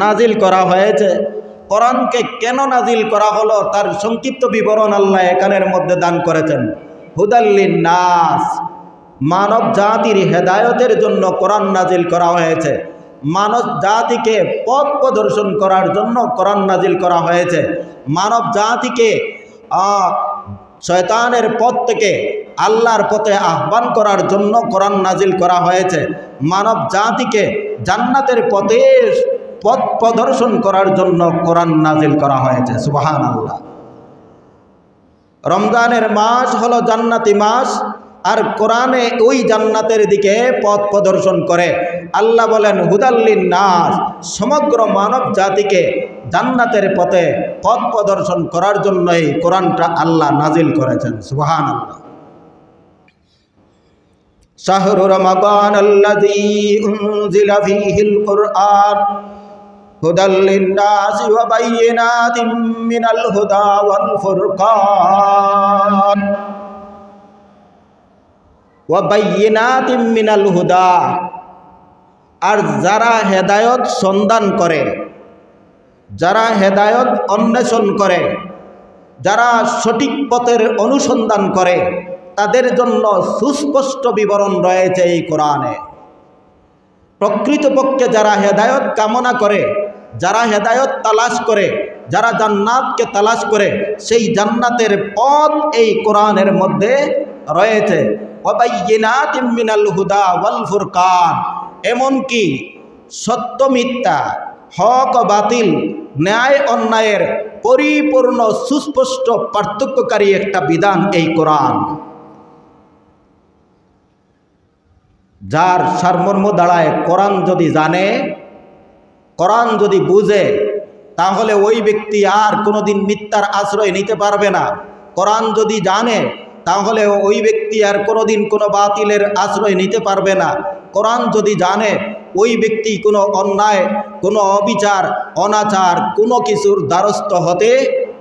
নাজিল করা হয়েছে। কোরআনকে কেন নাজিল করা হলো তার সংক্ষিপ্ত বিবরণ আল্লাহ এখানের মধ্যে দান করেছেন। হুদাল্লিন নাস, মানব জাতির হেদায়তের জন্য কোরআন নাজিল করা হয়েছে। মানব জাতিকে পথ প্রদর্শন করার জন্য কোরআন নাজিল করা হয়েছে। মানব জাতিকে শয়তানের পথ থেকে আল্লাহর পথে আহ্বান করার জন্য কোরআন নাজিল করা হয়েছে। মানব জাতিকে জান্নাতের পথে পথ প্রদর্শন করার জন্য কোরআন নাজিল করা হয়েছে। সুবহানাল্লাহ। রমজানের মাস হলো জান্নাতি মাস, আর কোরআনে ওই জান্নাতের দিকে পথ প্রদর্শন করে। আল্লাহ বলেন হুদাল্লিন নাস, সমগ্র মানব জাতিকে জান্নাতের পথে পথ প্রদর্শন করার জন্যই কোরআনটা আল্লাহ নাজিল করেছেন। সুবহানাল্লাহ। শাহরু রমাদান আল্লাযী উনজিলা ফীহিল কুরআন হুদাল লিন-নাসি ওয়া বায়্যিনাতিম মিনাল হুদা ওয়াল ফুরকান ওয়া বায়্যিনাতিম মিনাল হুদা। আর যারা হেদায়ত সন্ধান করে, যারা হেদায়ত অন্বেষণ করে, যারা সঠিক পথের অনুসন্ধান করে, তাদের জন্য সুস্পষ্ট বিবরণ রয়েছে এই কোরআনে। প্রকৃতপক্ষে যারা হেদায়ত কামনা করে, যারা হেদায়ত তালাশ করে, যারা জান্নাতকে তালাশ করে, সেই জান্নাতের পথ এই কোরআনের মধ্যে রয়েছে। ওয়া বায়্যিনাতিম মিনাল হুদা ওয়াল ফুরকান, এমনকি সত্য মিথ্যা, হক ও বাতিল, ন্যায় অন্যায়ের পরিপূর্ণ সুস্পষ্ট পার্থক্যকারী একটা বিধান এই কোরআন। যার সারমর্ম দাঁড়ায় কোরআন যদি জানে, কোরআন যদি বুঝে, তাহলে ওই ব্যক্তি আর কোনোদিন মিথ্যার আশ্রয় নিতে পারবে না। কোরআন যদি জানে, তাহলে ওই ব্যক্তি আর কোনোদিন কোনো বাতিলের আশ্রয় নিতে পারবে না। কোরআন যদি জানে, ওই ব্যক্তি কোনো অন্যায়, কোনো অবিচার, অনাচার কোনো কিছুর দ্বারস্থ হতে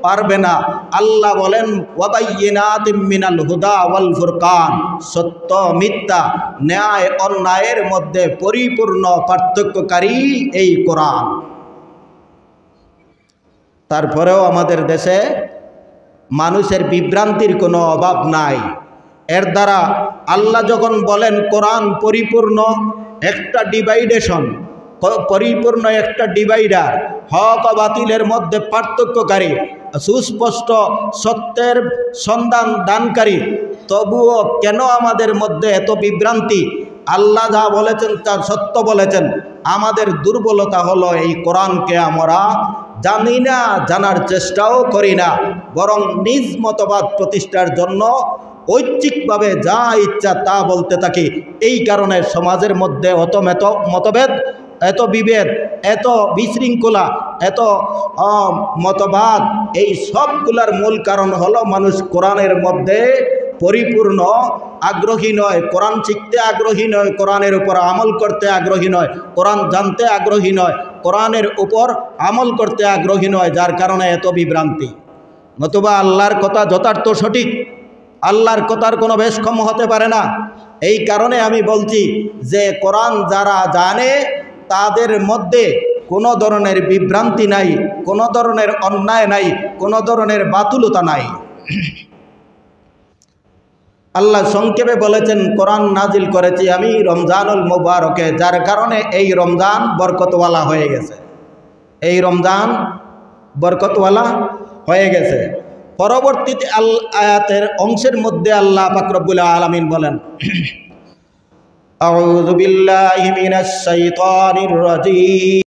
পারবে না। আল্লাহ বলেন ওয়া বায়্যিনাতিম মিনাল হুদা ওয়াল ফুরকান, সত্য মিথ্যা, ন্যায় অন্যায়ের মধ্যে পরিপূর্ণ পার্থক্যকারী এই কোরআন। তারপরেও আমাদের দেশে মানুষের বিভ্রান্তির কোনো অভাব নাই। এর দ্বারা আল্লাহ যখন বলেন কোরআন পরিপূর্ণ একটা ডিভাইডেশন, পরিপূর্ণ একটা ডিভাইডার, হক ও বাতিলের মধ্যে পার্থক্যকারী, সুস্পষ্ট সত্যের সন্ধান দানকারী, তবুও কেন আমাদের মধ্যে এত বিভ্রান্তি? আল্লাহ যা বলেছেন তা সত্য বলেছেন। আমাদের দুর্বলতা হলো এই কোরআনকে আমরা জানি না, জানার চেষ্টাও করি না, বরং নিজ মতবাদ প্রতিষ্ঠার জন্য ঐচ্ছিকভাবে যা ইচ্ছা তা বলতে থাকি। এই কারণে সমাজের মধ্যে অত মতভেদ, এত বিভেদ, এত বিশৃঙ্খলা, এত মতবাদ, এই সবগুলার মূল কারণ হলো মানুষ কোরআনের মধ্যে পরিপূর্ণ আগ্রহী নয়, কোরআন শিখতে আগ্রহী নয়, কোরআনের উপর আমল করতে আগ্রহী নয়, কোরআন জানতে আগ্রহী নয়, কোরআনের উপর আমল করতে আগ্রহী নয়, যার কারণে এত বিভ্রান্তি। নতুবা আল্লাহর কথা যথার্থ সঠিক, আল্লাহর কথার কোনো বেশকম হতে পারে না। এই কারণে আমি বলছি যে কোরআন যারা জানে তাদের মধ্যে কোনো ধরনের বিভ্রান্তি নাই, কোনো ধরনের অন্যায় নাই, কোনো ধরনের বাতুলতা নাই। আল্লাহ সংক্ষেপে বলেছেন কোরআন নাজিল করেছি আমি রমজানুল মুবারকে, যার কারণে এই রমজান বরকতওয়ালা হয়ে গেছে, এই রমজান বরকতওয়ালা হয়ে গেছে। পরবর্তীতে আয়াতের অংশের মধ্যে আল্লাহ পাক রব্বুল আলামিন বলেন আউযু বিল্লাহি মিনাশ শাইতানির রাজীম।